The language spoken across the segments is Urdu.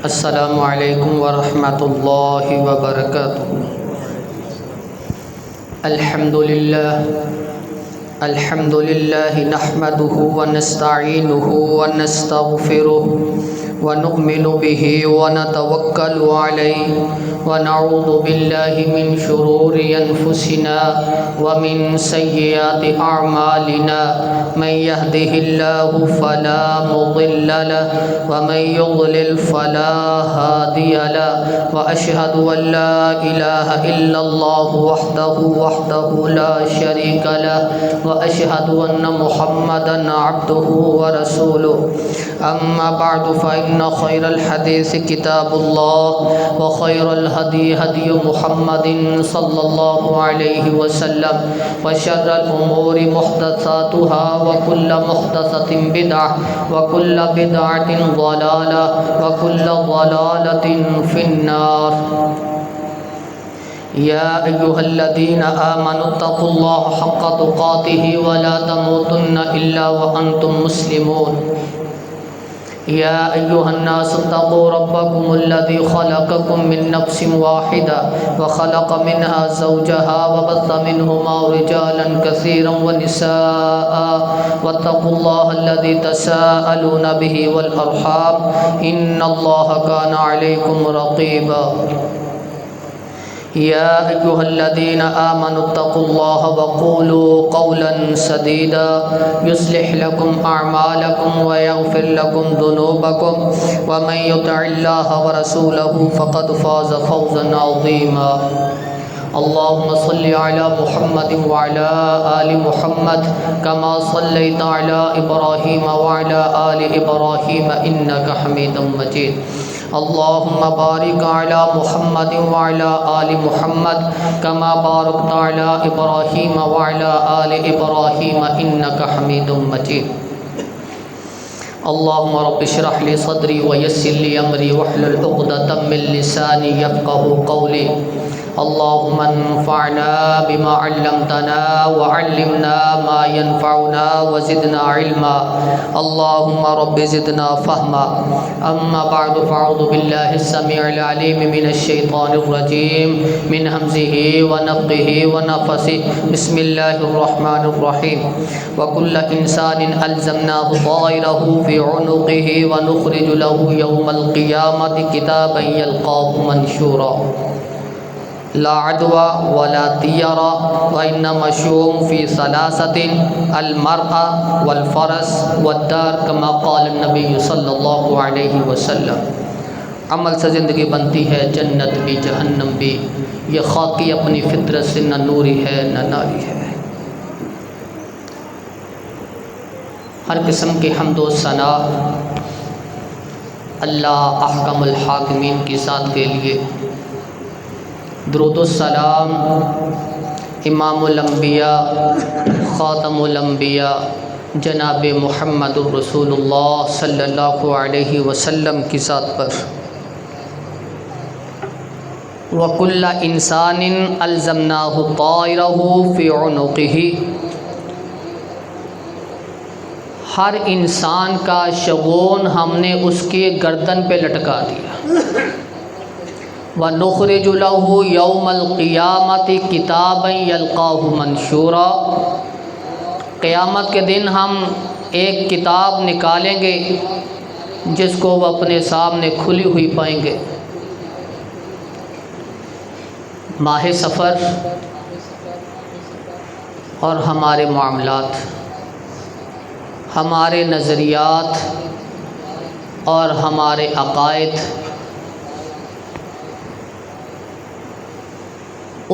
السلام علیکم ورحمۃ اللہ وبرکاتہ۔ الحمد للہ نحمده ونستعینه ونستغفره ونؤمن به ونتوکل علیہ ونعوذ باللہ من شرور انفسنا ومن سیئات اعمالنا من يهده الله فلا مضل له ومن يضلل فلا هادي له واشهد ان لا اله الا الله وحده لا شريك له واشهد ان محمدا عبده ورسوله اما بعد فان خير الحديث كتاب الله وخير الهدي هدي محمد صلى الله عليه وسلم وشر الامور محدثاتها وكل محدثة بدعة وكل بدعة ضلالة وكل ضلالة في النار۔ يا أيها الذين آمنوا اتقوا الله حق تقاته ولا تموتن إلا وأنتم مسلمون۔ يا أيها الناس اتقوا ربكم الذي خلقكم من نفس واحدة وخلق منها زوجها وبث منهما رجالا كثيرا ونساء واتقوا الله الذي تساءلون به والأرحام إن الله كان عليكم رقيبا۔ يا أيها الذين آمنوا اتقوا الله وقولوا قولا سديدا يصلح لكم أعمالكم ويغفر لكم ذنوبكم ومن يطع الله ورسوله فقد فاز فوزا عظيما۔ اللهم صل على محمد وعلى آل محمد كما صليت على إبراهيم وعلى آل إبراهيم إنك حميد مجيد۔ اللهم بارك على محمد وعلى آل محمد كما باركت على إبراهيم وعلى آل إبراهيم إنك حميد مجيد۔ اللهم رب اشرح لي صدري ويسر لي أمري واحلل عقدة من لساني يفقهوا قولي۔ اللهم انفعنا بما علمتنا وعلمنا ما ينفعنا وزدنا علما۔ اللهم رب زدنا فهما۔ اما بعد فاعوذ بالله السميع العليم من الشيطان الرجيم من همزه ونفخه ونفثه بسم الله الرحمن الرحيم۔ وكل انسان الزمناه طائره في عنقه ونخرج له يوم القيامة كتابا يلقاه منشورا لا عدوى ولا طيرة وإنما الشؤم في ثلاثة المرأة والفرس والدار كما قال النبي صلی اللہ علیہ وسلم۔ عمل سے زندگی بنتی ہے، جنت بھی جہنم بھی، یہ خاکی اپنی فطرت سے نہ نوری ہے نہ ناری ہے۔ ہر قسم کی حمد و ثنا اللہ احکم الحاکمین کی ذات کے لیے، درود السلام امام الانبیاء خاتم الانبیاء جناب محمد الرسول اللہ صلی اللہ علیہ وسلم کی ذات پر۔ وَكُلَّ إِنسَانٍ أَلْزَمْنَاهُ طَائِرَهُ فِي عُنُقِهِ، ہر انسان کا شگون ہم نے اس کے گردن پہ لٹکا دیا۔ وَنُخْرِجُ لَهُ يَوْمَ الْقِيَامَةِ كِتَابًا يَلْقَاهُ مَنشُورًا، قیامت کے دن ہم ایک کتاب نکالیں گے جس کو وہ اپنے سامنے کھلی ہوئی پائیں گے۔ ماہ سفر اور ہمارے معاملات، ہمارے نظریات اور ہمارے عقائد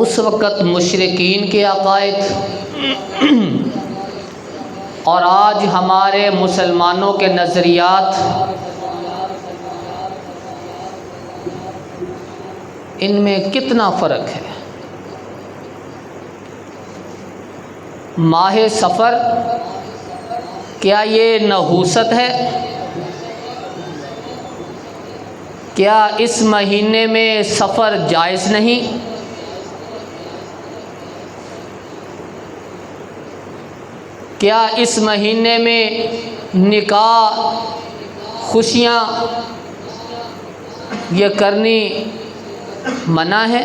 اس وقت مشرکین کے عقائد اور آج ہمارے مسلمانوں کے نظریات، ان میں کتنا فرق ہے۔ ماہ سفر کیا یہ نحوست ہے؟ کیا اس مہینے میں سفر جائز نہیں؟ کیا اس مہینے میں نکاح، خوشیاں یہ کرنی منع ہے؟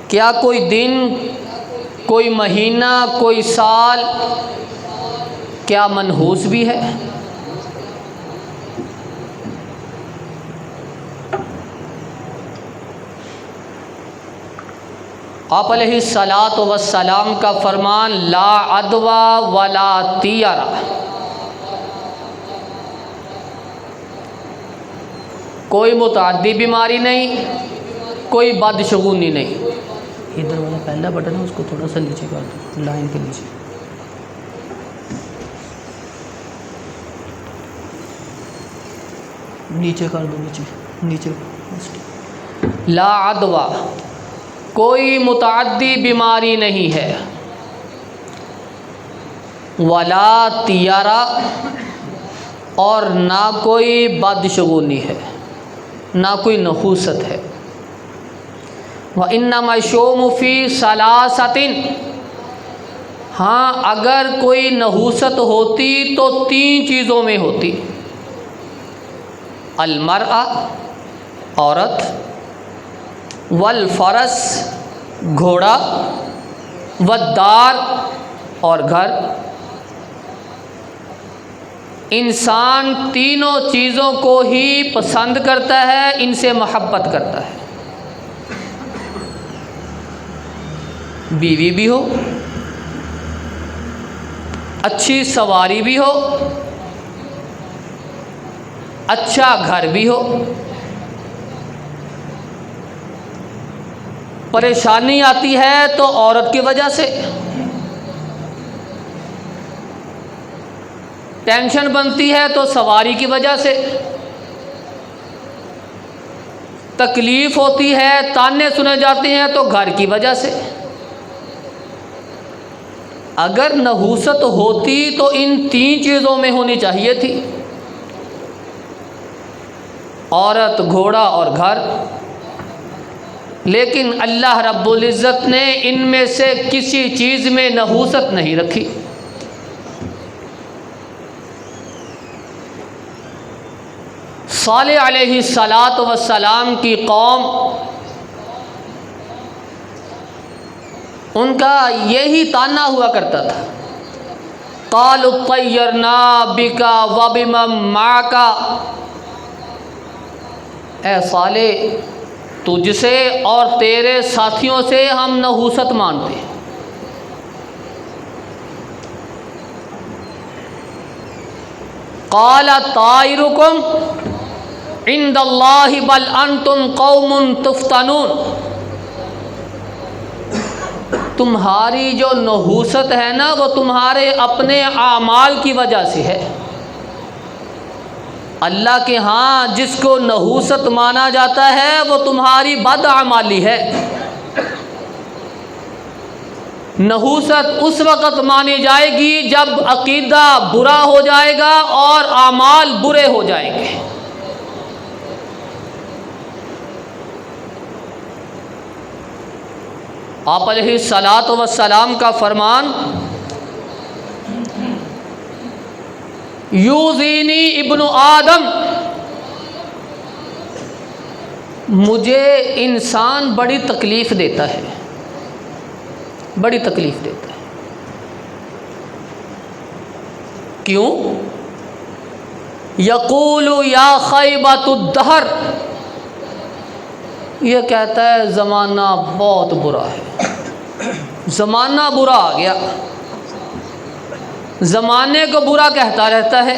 کیا کوئی دن، کوئی مہینہ، کوئی سال کیا منحوس بھی ہے؟ آپ علیہ الصلاۃ والسلام کا فرمان لا عدویٰ ولا طیرہ، کوئی متعدی بیماری نہیں، کوئی بدشگونی نہیں۔ ادھر والا پہلا بٹن ہے اس کو تھوڑا سا نیچے کر دو، لائن کے نیچے، نیچے کر دو، نیچے۔ لا عدویٰ، کوئی متعدی بیماری نہیں ہے، ولا طیرہ، اور نہ کوئی بدشگونی ہے، نہ کوئی نحوست ہے۔ وَإِنَّمَا الشَّوْمُ فِي ثَلَاثَةٍ، ہاں اگر کوئی نحوست ہوتی تو 3 چیزوں میں ہوتی: المرأة، عورت، والفرس، گھوڑا، والدار، اور گھر۔ انسان تینوں چیزوں کو ہی پسند کرتا ہے، ان سے محبت کرتا ہے۔ بیوی بھی ہو، اچھی سواری بھی ہو، اچھا گھر بھی ہو۔ پریشانی آتی ہے تو عورت کی وجہ سے، ٹینشن بنتی ہے تو سواری کی وجہ سے، تکلیف ہوتی ہے، تانے سنے جاتے ہیں تو گھر کی وجہ سے۔ اگر نحوست ہوتی تو ان 3 چیزوں میں ہونی چاہیے تھی: عورت، گھوڑا اور گھر۔ لیکن اللہ رب العزت نے ان میں سے کسی چیز میں نحوست نہیں رکھی۔ صالح علیہ الصلاۃ والسلام کی قوم، ان کا یہی طعنہ ہوا کرتا تھا: قالوا اطیرنا بک وبمن معک، اے صالح تجھ سے اور تیرے ساتھیوں سے ہم نحوست مانتے ہیں۔ قال طائرکم عند اللہ بل انتم قوم تفتنون، تمہاری جو نحوست ہے نا وہ تمہارے اپنے اعمال کی وجہ سے ہے۔ اللہ کے ہاں جس کو نحوست مانا جاتا ہے وہ تمہاری بدعمالی ہے۔ نحوست اس وقت مانی جائے گی جب عقیدہ برا ہو جائے گا اور اعمال برے ہو جائیں گے۔ آپ علیہ الصلاۃ والسلام کا فرمان: یوزینی ابن آدم، مجھے انسان بڑی تکلیف دیتا ہے، بڑی تکلیف دیتا ہے۔ کیوں؟ یقول یا خیبۃ الدہر، یہ کہتا ہے زمانہ بہت برا ہے، زمانہ برا آ گیا، زمانے کو برا کہتا رہتا ہے۔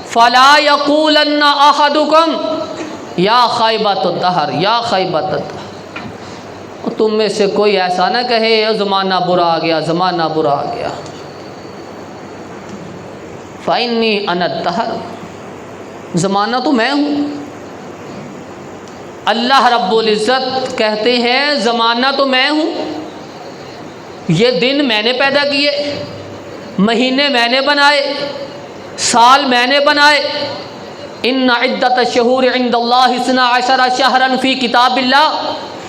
فلا یقولن احدکم یا خیبۃ الدہر، یا خیبۃ الدہر، تم میں سے کوئی ایسا نہ کہے زمانہ برا آ گیا، زمانہ برا آ گیا۔ فإنی انا الدہر، زمانہ تو میں ہوں۔ اللہ رب العزت کہتے ہیں زمانہ تو میں ہوں، یہ دن میں نے پیدا کیے، مہینے میں نے بنائے، سال میں نے بنائے۔ ان عدۃ الشہور عند اللہ 12 شہرا فی کتاب اللہ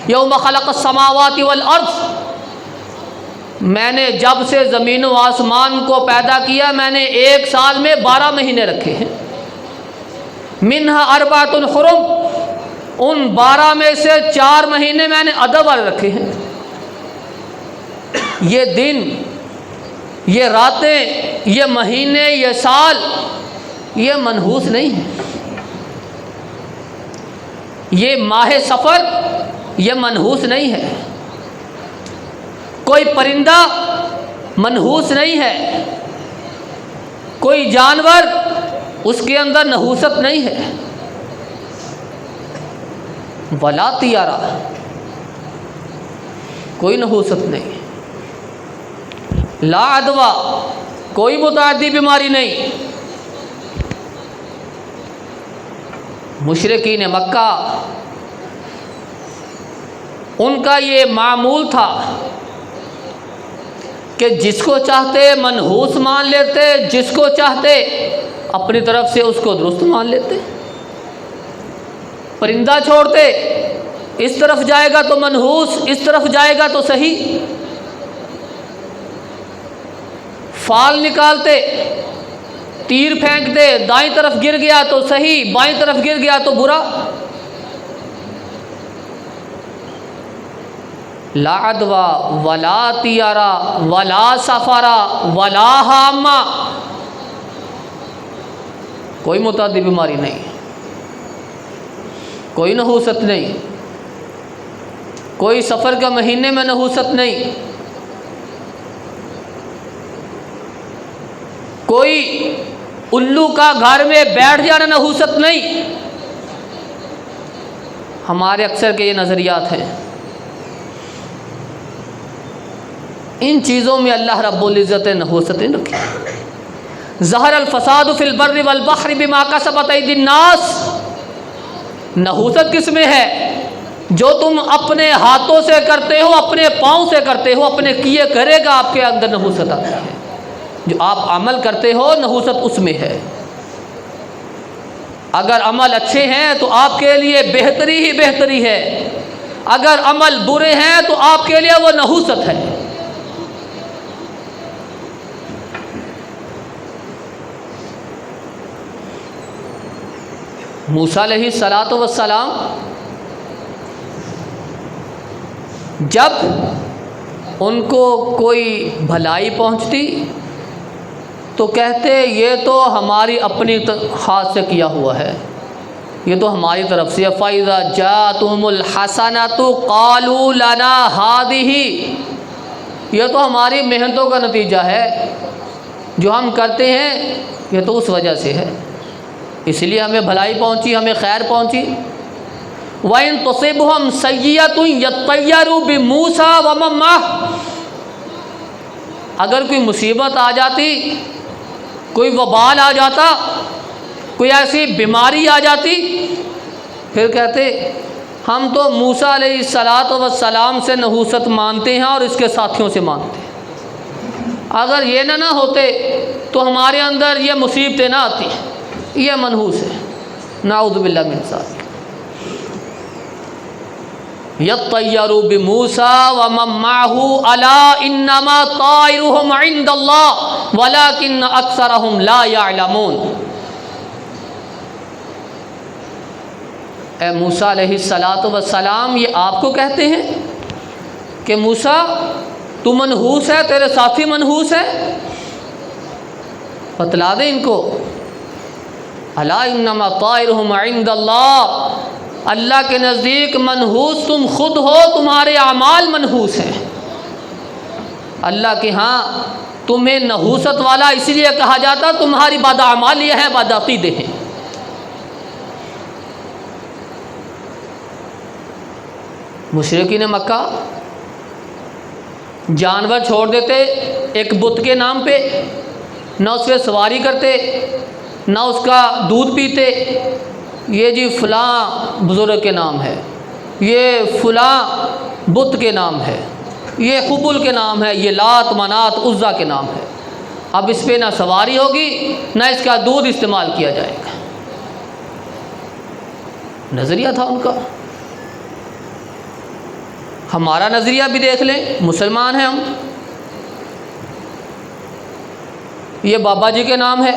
یوم خلق السماوات والارض، میں نے جب سے زمین و آسمان کو پیدا کیا میں نے ایک سال میں 12 مہینے رکھے ہیں۔ منہا اربعۃ حرم، ان 12 میں سے 4 مہینے میں نے ادب والے رکھے ہیں۔ یہ دن، یہ راتیں، یہ مہینے، یہ سال، یہ منحوس نہیں ہے۔ یہ ماہ سفر یہ منحوس نہیں ہے۔ کوئی پرندہ منحوس نہیں ہے، کوئی جانور اس کے اندر نحوست نہیں ہے۔ ولا طیارہ، کوئی نحوست نہیں۔ لا عدویٰ، کوئی متعدی بیماری نہیں۔ مشرکین مکہ ان کا یہ معمول تھا کہ جس کو چاہتے منحوس مان لیتے، جس کو چاہتے اپنی طرف سے اس کو درست مان لیتے۔ پرندہ چھوڑتے، اس طرف جائے گا تو منحوس، اس طرف جائے گا تو صحیح۔ فال نکالتے، تیر پھینکتے، دائیں طرف گر گیا تو صحیح، بائیں طرف گر گیا تو برا۔ لا عدویٰ ولا طیارہ ولا سفرہ ولا حامہ، کوئی متعدی بیماری نہیں، کوئی نحوست نہیں، کوئی سفر کا مہینے میں نحوست نہیں، کوئی الو کا گھر میں بیٹھ جانا نحوست نہیں۔ ہمارے اکثر کے یہ نظریات ہیں۔ ان چیزوں میں اللہ رب العزت نے نحوست نہیں رکھی۔ ظہر الفساد فی البر والبحر بما کسبت ایدی الناس، نحوست کس میں ہے؟ جو تم اپنے ہاتھوں سے کرتے ہو، اپنے پاؤں سے کرتے ہو، اپنے کیے کرے گا آپ کے اندر نحوست آتی ہے۔ جو آپ عمل کرتے ہو نحوست اس میں ہے۔ اگر عمل اچھے ہیں تو آپ کے لیے بہتری ہی بہتری ہے، اگر عمل برے ہیں تو آپ کے لیے وہ نحوست ہے۔ موسیٰ علیہ السلام جب ان کو کوئی بھلائی پہنچتی تو کہتے یہ تو ہماری اپنی ہاتھ سے کیا ہوا ہے، یہ تو ہماری طرف سے۔ فَإِذَا جَاءَتْهُمُ الْحَسَنَةُ قَالُوا لَنَا هَٰذِهِ، یہ تو ہماری محنتوں کا نتیجہ ہے، جو ہم کرتے ہیں یہ تو اس وجہ سے ہے، اس لیے ہمیں بھلائی پہنچی، ہمیں خیر پہنچی۔ وَإِن تُصِبْهُمْ سَيِّئَةٌ يَطَّيَّرُوا بِمُوسَىٰ وَمَن مَّعَهُ، اگر کوئی مصیبت آ جاتی، کوئی وبال آ جاتا، کوئی ایسی بیماری آ جاتی، پھر کہتے ہم تو موسیٰ علیہ السلام سے نحوست مانتے ہیں اور اس کے ساتھیوں سے مانتے ہیں، اگر یہ نہ ہوتے تو ہمارے اندر یہ مصیبتیں نہ آتی۔ یہ منحوس ہے، نعوذ باللہ من ذالک۔ یطیروا بموسیٰ ومن معہ الا انما طائرهم عند اللہ ولکن اکثرهم لا یعلمون۔ اے موسیٰ علیہ السلام، یہ آپ کو کہتے ہیں کہ موسیٰ تو منحوس ہے، تیرے ساتھی منحوس ہے؟ بتلا دیں ان کو، الا انما طائرهم عند اللہ، اللہ کے نزدیک منحوس تم خود ہو، تمہارے اعمال منحوس ہیں۔ اللہ کے ہاں تمہیں نحوست والا اس لیے کہا جاتا تمہاری بد اعمالیاں ہیں، بد عقیدے ہیں۔ مشرکین مکہ جانور چھوڑ دیتے ایک بت کے نام پہ، نہ اس پہ سواری کرتے، نہ اس کا دودھ پیتے، یہ جی فلاں بزرگ کے نام ہے، یہ فلاں بت کے نام ہے، یہ حبل کے نام ہے، یہ لات منات عزا کے نام ہے، اب اس پہ نہ سواری ہوگی نہ اس کا دودھ استعمال کیا جائے گا۔ نظریہ تھا ان کا۔ ہمارا نظریہ بھی دیکھ لیں، مسلمان ہیں ہم، یہ بابا جی کے نام ہے،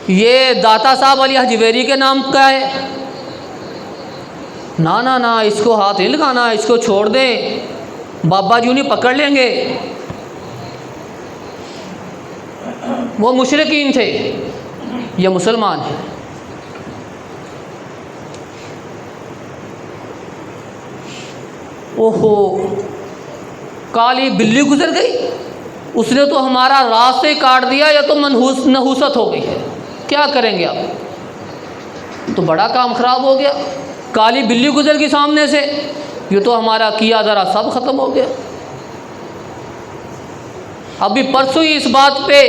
یہ داتا صاحب علی حجویری کے نام کا ہے، نہ اس کو ہاتھ نہیں لگانا، اس کو چھوڑ دیں، بابا جی انہیں پکڑ لیں گے۔ وہ مشرکین تھے، یہ مسلمان ہیں۔ اوہو، کالی بلی گزر گئی، اس نے تو ہمارا راستے کاٹ دیا، یا تو نحوست ہو گئی ہے، کیا کریں گے آپ؟ تو بڑا کام خراب ہو گیا، کالی بلی گزر گئی سامنے سے، یہ تو ہمارا کیا ذرا سب ختم ہو گیا۔ ابھی پرسوں ہی اس بات پہ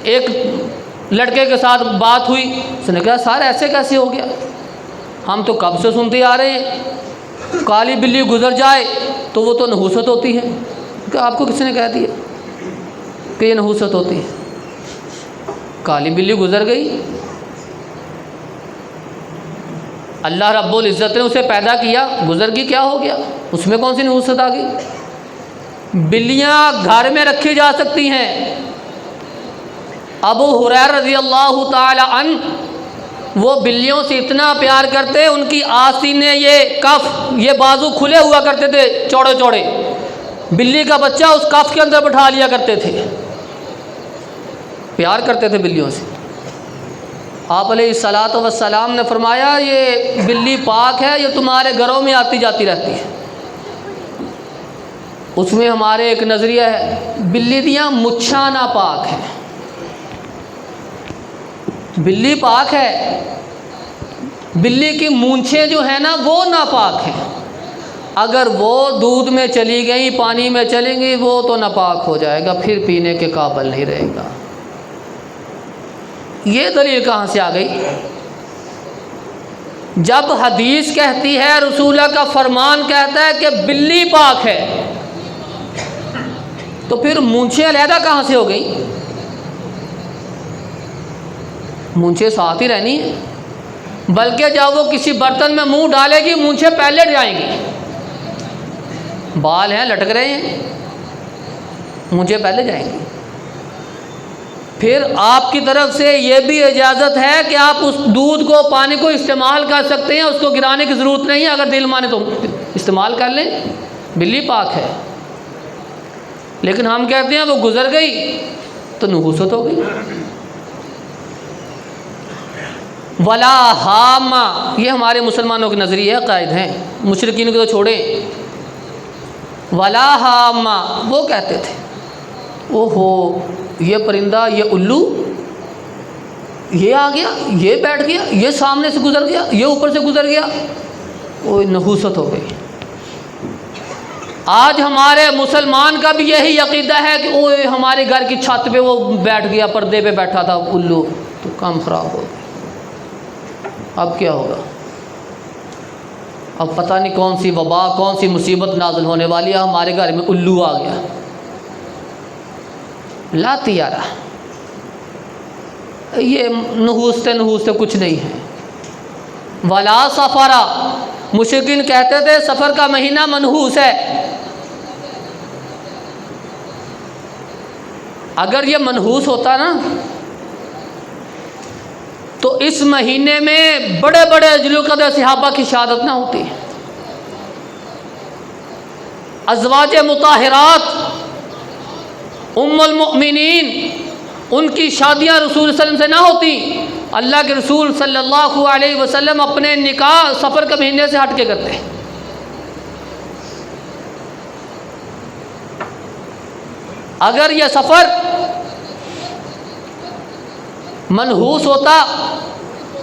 ایک لڑکے کے ساتھ بات ہوئی، اس نے کہا سر ایسے کیسے ہو گیا، ہم تو کب سے سنتے آ رہے ہیں کالی بلی گزر جائے تو وہ تو نحوست ہوتی ہے۔ کہ آپ کو کس نے کہہ دیا کہ یہ نحوست ہوتی ہے؟ کالی بلی گزر گئی، اللہ رب العزت نے اسے پیدا کیا، گزر گئی، کیا ہو گیا؟ اس میں کون سی نحوست آ گئی؟ بلیاں گھر میں رکھی جا سکتی ہیں۔ ابو ہریرہ رضی اللہ تعالی عنہ وہ بلیوں سے اتنا پیار کرتے، ان کی آستینیں، یہ کف، یہ بازو کھلے ہوا کرتے تھے چوڑے چوڑے، بلی کا بچہ اس کف کے اندر بٹھا لیا کرتے تھے، پیار کرتے تھے بلیوں سے۔ آپ علیہ الصلاۃ والسلام نے فرمایا یہ بلی پاک ہے، یہ تمہارے گھروں میں آتی جاتی رہتی ہے۔ اس میں ہمارے ایک نظریہ ہے، بلی دیاں مچھاں ناپاک ہیں، بلی پاک ہے، بلی کی مونچھیں جو ہیں نا وہ ناپاک ہیں، اگر وہ دودھ میں چلی گئی، پانی میں چلیں گی، وہ تو ناپاک ہو جائے گا، پھر پینے کے قابل نہیں رہے گا۔ یہ دلیل کہاں سے آ گئی؟ جب حدیث کہتی ہے، رسول اللہ کا فرمان کہتا ہے کہ بلی پاک ہے، تو پھر مونچھیں علیحدہ کہاں سے ہو گئی؟ مونچھیں ساتھ ہی رہنی ہے، بلکہ جب وہ کسی برتن میں منہ ڈالے گی مونچھیں پہلے جائیں گی، بال ہیں لٹک رہے ہیں، مونچھیں پہلے جائیں گی۔ پھر آپ کی طرف سے یہ بھی اجازت ہے کہ آپ اس دودھ کو، پانی کو استعمال کر سکتے ہیں، اس کو گرانے کی ضرورت نہیں ہے، اگر دل مانے تو استعمال کر لیں، بلی پاک ہے۔ لیکن ہم کہتے ہیں وہ گزر گئی تو نحوست ہو گئی۔ ولا ہامہ، یہ ہمارے مسلمانوں کے نظریے عقائد ہیں، مشرکین کو تو چھوڑیں۔ ولا ہامہ، وہ کہتے تھے اوہو یہ پرندہ، یہ الو، یہ آ گیا، یہ بیٹھ گیا، یہ سامنے سے گزر گیا، یہ اوپر سے گزر گیا، وہ نحوست ہو گئی۔ آج ہمارے مسلمان کا بھی یہی عقیدہ ہے کہ اوہ ہمارے گھر کی چھت پہ وہ بیٹھ گیا، پردے پہ بیٹھا تھا الو، تو کام خراب ہو گیا۔ اب کیا ہوگا؟ اب پتہ نہیں کون سی وبا، کون سی مصیبت نازل ہونے والی ہے، ہمارے گھر میں الو آ گیا۔ لا تیارہ، یہ نحوست کچھ نہیں ہے۔ ولا سفرا، مشرکین کہتے تھے سفر کا مہینہ منحوس ہے۔ اگر یہ منحوس ہوتا نا تو اس مہینے میں بڑے بڑے جلیل القدر صحابہ کی شہادت نہ ہوتی۔ ازواج مطہرات، ام المؤمنین، ان کی شادیاں رسول صلی اللہ علیہ وسلم سے نہ ہوتی، اللہ کے رسول صلی اللہ علیہ وسلم اپنے نکاح سفر کے مہینے سے ہٹ کے کرتے ہیں۔ اگر یہ سفر منحوس ہوتا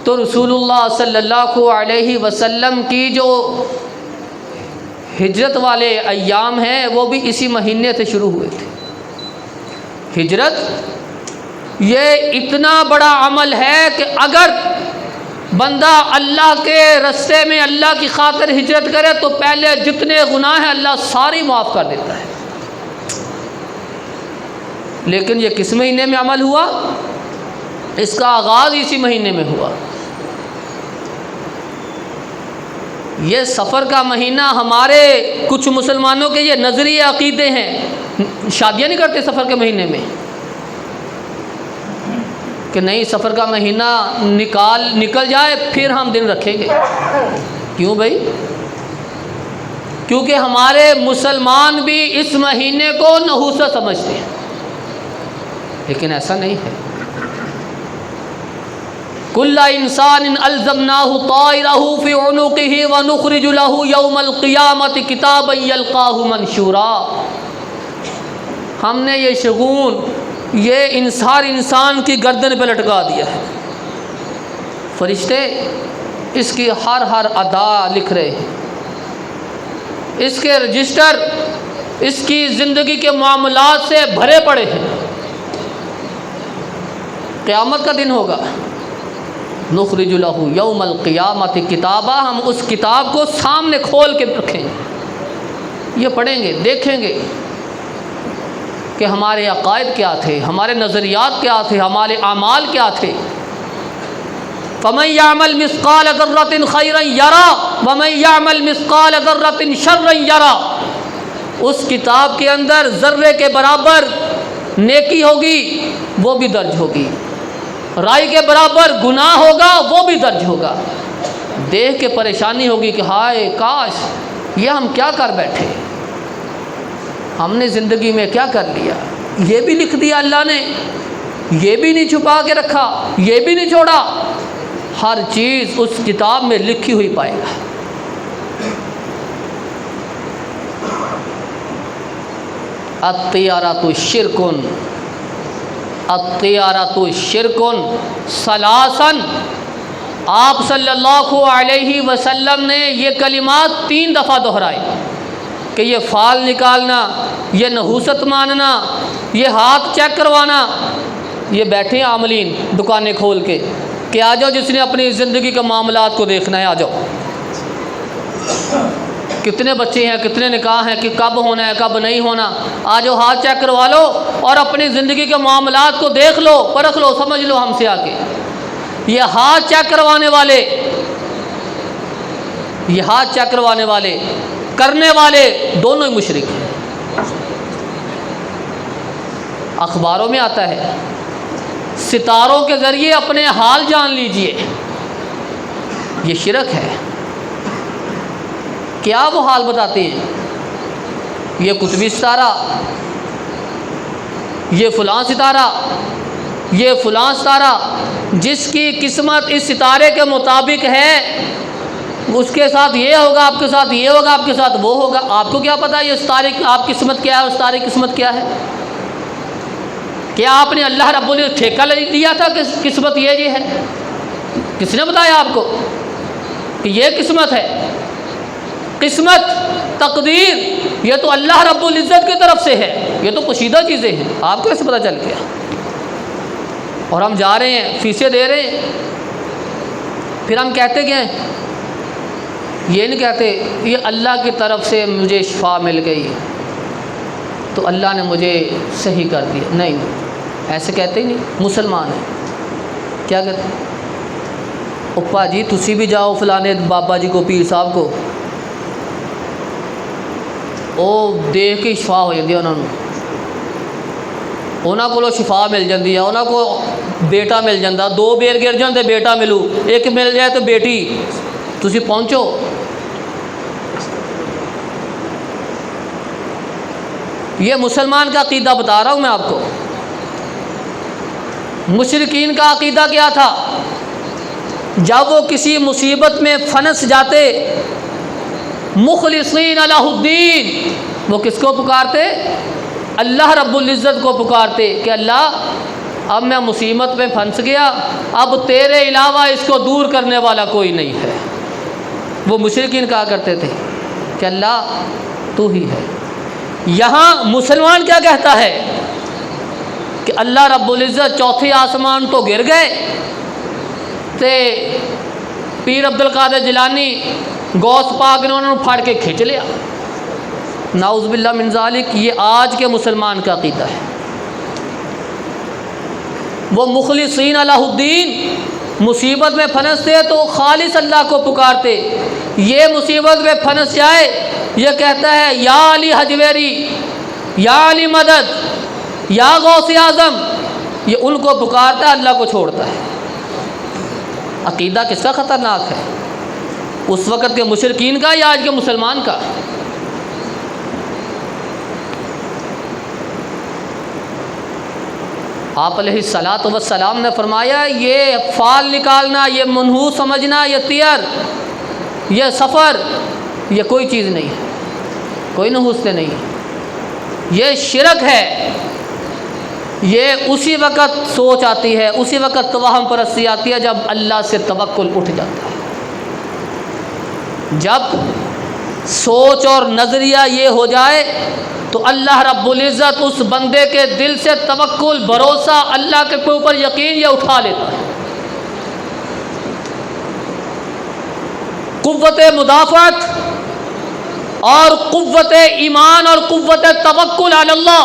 تو رسول اللہ صلی اللہ علیہ وسلم کی جو ہجرت والے ایام ہیں وہ بھی اسی مہینے سے شروع ہوئے تھے۔ ہجرت یہ اتنا بڑا عمل ہے کہ اگر بندہ اللہ کے رستے میں اللہ کی خاطر ہجرت کرے تو پہلے جتنے گناہ ہیں اللہ ساری معاف کر دیتا ہے۔ لیکن یہ کس مہینے میں عمل ہوا؟ اس کا آغاز اسی مہینے میں ہوا۔ یہ سفر کا مہینہ ہمارے کچھ مسلمانوں کے یہ نظریے عقیدے ہیں، شادیاں نہیں کرتے سفر کے مہینے میں کہ نہیں سفر کا مہینہ نکل جائے پھر ہم دن رکھیں گے۔ کیوں بھائی؟ کیونکہ ہمارے مسلمان بھی اس مہینے کو نحوست سمجھتے ہیں، لیکن ایسا نہیں ہے۔ کل انسان الزمناہ طائرہ فی عنقہ ونخرج لہ یوم القیامۃ کتابا یلقاہ منشورا۔ ہم نے یہ شگون یہ ہر انسان کی گردن پہ لٹکا دیا ہے، فرشتے اس کی ہر ادا لکھ رہے ہیں، اس کے رجسٹر اس کی زندگی کے معاملات سے بھرے پڑے ہیں۔ قیامت کا دن ہوگا، نخرج لہ یوم القیامۃ کتابا، ہم اس کتاب کو سامنے کھول کے رکھیں گے، یہ پڑھیں گے، دیکھیں گے کہ ہمارے عقائد کیا تھے، ہمارے نظریات کیا تھے، ہمارے اعمال کیا تھے۔ فَمَن يَعْمَلْ مِثْقَالَ ذَرَّةٍ خَيْرًا يَرَهُ وَمَن يَعْمَلْ مِثْقَالَ ذَرَّةٍ شَرًّا يَرَهُ۔ اس کتاب کے اندر ذرے کے برابر نیکی ہوگی وہ بھی درج ہوگی، رائی کے برابر گناہ ہوگا وہ بھی درج ہوگا۔ دیکھ کے پریشانی ہوگی کہ ہائے کاش یہ ہم کیا کر بیٹھے، ہم نے زندگی میں کیا کر لیا۔ یہ بھی لکھ دیا اللہ نے، یہ بھی نہیں چھپا کے رکھا، یہ بھی نہیں چھوڑا، ہر چیز اس کتاب میں لکھی ہوئی پائے گا۔ الطیارۃ شرک، الطیارۃ شرک ثلاثا۔ آپ صلی اللہ علیہ وسلم نے یہ کلمات 3 دفعہ دہرائے کہ یہ فال نکالنا، یہ نحوست ماننا، یہ ہاتھ چیک کروانا۔ یہ بیٹھے ہیں عاملین دکانیں کھول کے کہ آ جاؤ جس نے اپنی زندگی کے معاملات کو دیکھنا ہے آ جاؤ، کتنے بچے ہیں، کتنے نکاح ہیں، کہ کب ہونا ہے کب نہیں ہونا، آ جاؤ ہاتھ چیک کروا لو اور اپنی زندگی کے معاملات کو دیکھ لو، پرکھ لو، سمجھ لو ہم سے آ کے۔ یہ ہاتھ چیک کروانے والے، یہ ہاتھ چیک کروانے والے کرنے والے دونوں ہی مشرک ہیں۔ اخباروں میں آتا ہے ستاروں کے ذریعے اپنے حال جان لیجئے، یہ شرک ہے۔ کیا وہ حال بتاتے ہیں؟ یہ قطبی ستارہ، یہ فلاں ستارہ، یہ فلاں ستارہ، جس کی قسمت اس ستارے کے مطابق ہے اس کے ساتھ یہ ہوگا، آپ کے ساتھ یہ ہوگا، آپ کے ساتھ وہ ہوگا۔ آپ کو کیا پتا یہ ستارے آپ قسمت کیا ہے اور ستارے قسمت کیا ہے؟ کیا آپ نے اللہ رب العزت ٹھیکہ لیا تھا کہ قسمت یہ ہے؟ کس نے بتایا آپ کو کہ یہ قسمت ہے؟ قسمت، تقدیر، یہ تو اللہ رب العزت کی طرف سے ہے، یہ تو پوشیدہ چیزیں ہیں، آپ کو کیسے پتہ چل گیا؟ اور ہم جا رہے ہیں، فیسیں دے رہے ہیں، پھر ہم کہتے کیا ہیں؟ یہ نہیں کہتے یہ اللہ کی طرف سے مجھے شفا مل گئی تو اللہ نے مجھے صحیح کر دیا، نہیں، ایسے کہتے ہی نہیں۔ مسلمان ہیں کیا کہتے ہیں؟ اوپا جی تسی بھی جاؤ فلانے بابا جی کو، پیر صاحب کو، وہ دیکھ کے شفا ہو جاتی ہے، انہوں کو شفا مل جاتی ہے، انہوں کو بیٹا مل جاتا، 2 بیر گر جاندے بیٹا ملو، ایک مل جائے تو بیٹی، تسی پہنچو۔ یہ مسلمان کا عقیدہ بتا رہا ہوں میں آپ کو۔ مشرکین کا عقیدہ کیا تھا؟ جب وہ کسی مصیبت میں پھنس جاتے، مخلصین لہ الدین، وہ کس کو پکارتے؟ اللہ رب العزت کو پکارتے کہ اللہ اب میں مصیبت میں پھنس گیا، اب تیرے علاوہ اس کو دور کرنے والا کوئی نہیں ہے۔ وہ مشرکین کہا کرتے تھے کہ اللہ تو ہی ہے۔ یہاں مسلمان کیا کہتا ہے کہ اللہ رب العزت 4تھے آسمان تو گر گئے تے پیر عبد القادر جیلانی غوث پاک نے انہوں نے پھاڑ کے کھینچ لیا۔ نعوذ باللہ من ذالک، یہ آج کے مسلمان کا عقیدہ ہے۔ وہ مخلصین لہ الدین، مصیبت میں پھنستے تو خالص اللہ کو پکارتے، یہ مصیبت میں پھنس جائے یہ کہتا ہے یا علی حجویری، یا علی مدد، یا غوث اعظم، یہ ان کو پکارتا ہے، اللہ کو چھوڑتا ہے۔ عقیدہ کس کا خطرناک ہے؟ اس وقت کے مشرکین کا یا آج کے مسلمان کا؟ آپ علیہ الصلاۃ والسلام نے فرمایا یہ فال نکالنا، یہ منحوس سمجھنا، یہ طیر، یہ سفر، یہ کوئی چیز نہیں ہے، کوئی نحوس سے نہیں ہے، یہ شرک ہے۔ یہ اسی وقت سوچ آتی ہے، اسی وقت توہم پرستی آتی ہے جب اللہ سے توکل اٹھ جاتا ہے، جب سوچ اور نظریہ یہ ہو جائے تو اللہ رب العزت اس بندے کے دل سے توکل، بھروسہ، اللہ کے اوپر یقین یہ اٹھا لیتا ہے۔ قوت مدافعت اور قوت ایمان اور قوت توکل علی اللہ،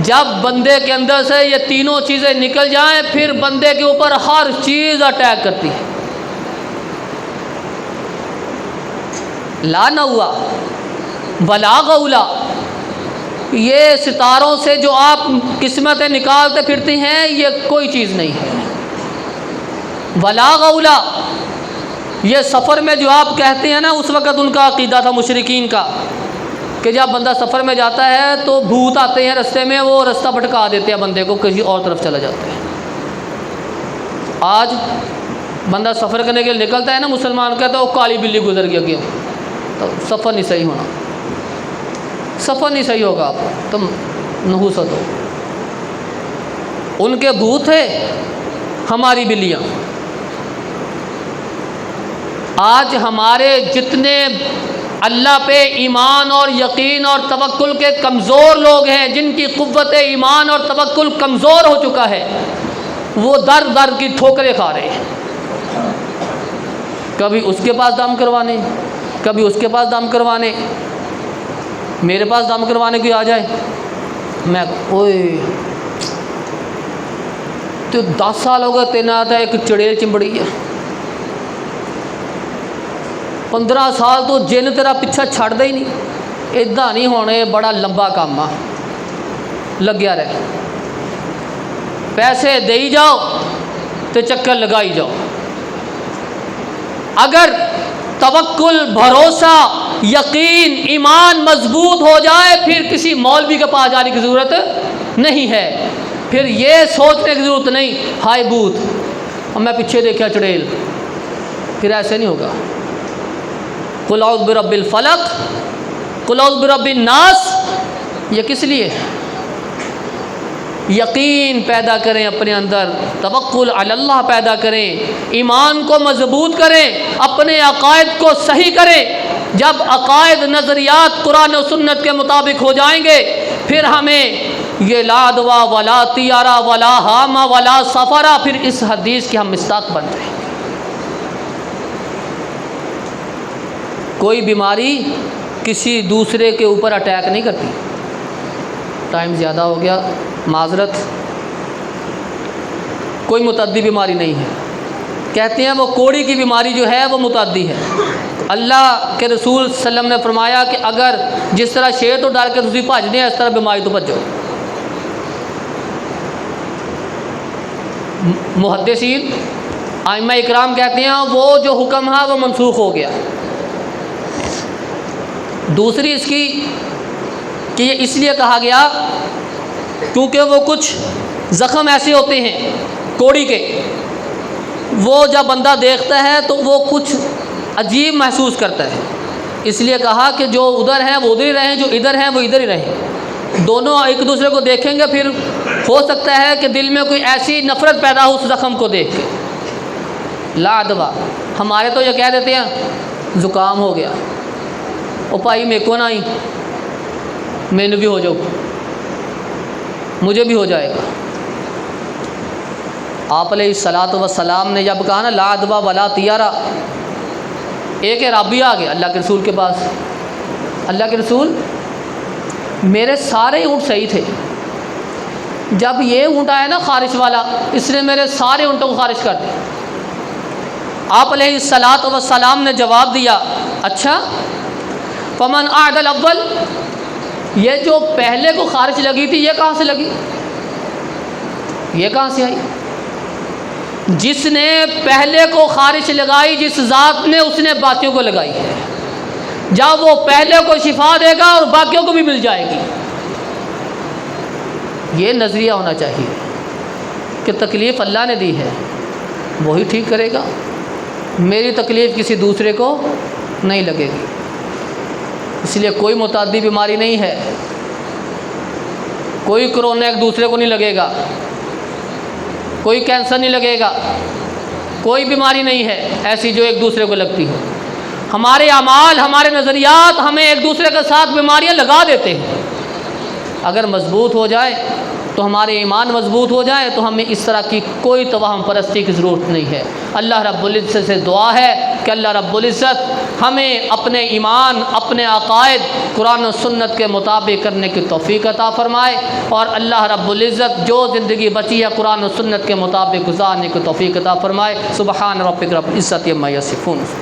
جب بندے کے اندر سے یہ تینوں چیزیں نکل جائیں پھر بندے کے اوپر ہر چیز اٹیک کرتی ہے۔ لا نہ ہوا ولا غولا، یہ ستاروں سے جو آپ قسمتیں نکالتے پھرتے ہیں یہ کوئی چیز نہیں ہے۔ ولا غولا، یہ سفر میں جو آپ کہتے ہیں نا، اس وقت ان کا عقیدہ تھا مشرکین کا کہ جب بندہ سفر میں جاتا ہے تو بھوت آتے ہیں رستے میں، وہ رستہ بھٹکا دیتے ہیں بندے کو، کسی اور طرف چلا جاتا ہے۔ آج بندہ سفر کرنے کے لیے نکلتا ہے نا، مسلمان کہتا ہے وہ کالی بلی گزر گیا کیوں، تو سفر نہیں صحیح ہونا، سفر نہیں صحیح ہوگا، آپ تم نحوست ہو۔ ان کے بھوت تھے، ہماری بلیاں۔ آج ہمارے جتنے اللہ پہ ایمان اور یقین اور توکل کے کمزور لوگ ہیں، جن کی قوت ایمان اور توکل کمزور ہو چکا ہے، وہ در در کی ٹھوکریں کھا رہے ہیں۔ کبھی اس کے پاس دم کروانے، کبھی اس کے پاس دم کروانے، میرے پاس دم کروانے کوئی آ جائے، میں اوئے تو 10 سال ہو گئے تینا آتا ہے ایک چڑیل چمبڑی ہے، 15 سال تو جن تیرا پیچھا چھڑ دے ہی نہیں، ادا نہیں ہونے، بڑا لمبا کام آ، لگیا رہے، پیسے دے ہی جاؤ تو چکر لگائی جاؤ۔ اگر توکل، بھروسہ، یقین، ایمان مضبوط ہو جائے پھر کسی مولوی کے پاس جانے کی ضرورت نہیں ہے، پھر یہ سوچنے کی ضرورت نہیں ہائے بوت اور میں پیچھے دیکھا چڑیل، پھر ایسے نہیں ہوگا۔ قل اعوذ برب الفلق، قل اعوذ برب الناس، یہ کس لیے؟ یقین پیدا کریں اپنے اندر، توکل علی اللہ پیدا کریں، ایمان کو مضبوط کریں، اپنے عقائد کو صحیح کریں۔ جب عقائد، نظریات قرآن و سنت کے مطابق ہو جائیں گے پھر ہمیں یہ لا دوا ولا طیارہ ولا حامہ ولا سفرہ، پھر اس حدیث کے ہم مصداق بن رہے ہیں۔ کوئی بیماری کسی دوسرے کے اوپر اٹیک نہیں کرتی۔ ٹائم زیادہ ہو گیا، معذرت۔ کوئی متعدی بیماری نہیں ہے، کہتے ہیں وہ کوڑی کی بیماری جو ہے وہ متعدی ہے۔ اللہ کے رسول صلی اللہ علیہ وسلم نے فرمایا کہ اگر جس طرح شیر تو ڈر کے تسی بھج دیں، اس طرح بیماری تو بچو۔ محدثین، ائمہ اکرام کہتے ہیں وہ جو حکم ہے وہ منسوخ ہو گیا۔ دوسری اس کی کہ یہ اس لیے کہا گیا کیونکہ وہ کچھ زخم ایسے ہوتے ہیں کوڑی کے، وہ جب بندہ دیکھتا ہے تو وہ کچھ عجیب محسوس کرتا ہے، اس لیے کہا کہ جو ادھر ہیں وہ ادھر ہی رہیں، جو ادھر ہیں وہ ادھر ہی رہیں، دونوں ایک دوسرے کو دیکھیں گے پھر ہو سکتا ہے کہ دل میں کوئی ایسی نفرت پیدا ہو اس زخم کو دیکھ کے۔ لا دوا، ہمارے تو یہ کہہ دیتے ہیں زکام ہو گیا، او بھائی میرے کو نہ آئی، مینو بھی ہو جاؤ، مجھے بھی ہو جائے گا۔ آپ علیہ الصلاۃ والسلام نے جب کہا نا لا دوا ولا طیارہ، ایک اعرابی آ گیا اللہ کے رسول کے پاس، اللہ کے رسول میرے سارے اونٹ صحیح تھے جب یہ اونٹ آیا نا خارش والا، اس نے میرے سارے اونٹوں کو خارش کر دیا۔ آپ علیہ الصلاۃ والسلام نے جواب دیا، اچھا فمن اعد الاول، یہ جو پہلے کو خارش لگی تھی یہ کہاں سے لگی؟ یہ کہاں سے آئی؟ جس نے پہلے کو خارش لگائی، جس ذات نے، اس نے باقیوں کو لگائی ہے۔ جب وہ پہلے کو شفا دے گا اور باقیوں کو بھی مل جائے گی۔ یہ نظریہ ہونا چاہیے کہ تکلیف اللہ نے دی ہے، وہی ٹھیک کرے گا، میری تکلیف کسی دوسرے کو نہیں لگے گی۔ اس لیے کوئی متعدی بیماری نہیں ہے، کوئی کرونا ایک دوسرے کو نہیں لگے گا، کوئی کینسر نہیں لگے گا، کوئی بیماری نہیں ہے ایسی جو ایک دوسرے کو لگتی ہو۔ ہمارے اعمال، ہمارے نظریات ہمیں ایک دوسرے کے ساتھ بیماریاں لگا دیتے ہیں۔ اگر مضبوط ہو جائے تو ہمارے ایمان مضبوط ہو جائے تو ہمیں اس طرح کی کوئی توہم پرستی کی ضرورت نہیں ہے۔ اللہ رب العزت سے دعا ہے کہ اللہ رب العزت ہمیں اپنے ایمان، اپنے عقائد قرآن و سنت کے مطابق کرنے کی توفیق عطا فرمائے، اور اللہ رب العزت جو زندگی بچی ہے قرآن و سنت کے مطابق گزارنے کی توفیق عطا فرمائے۔ سبحان ربک رب العزت عما یصفون۔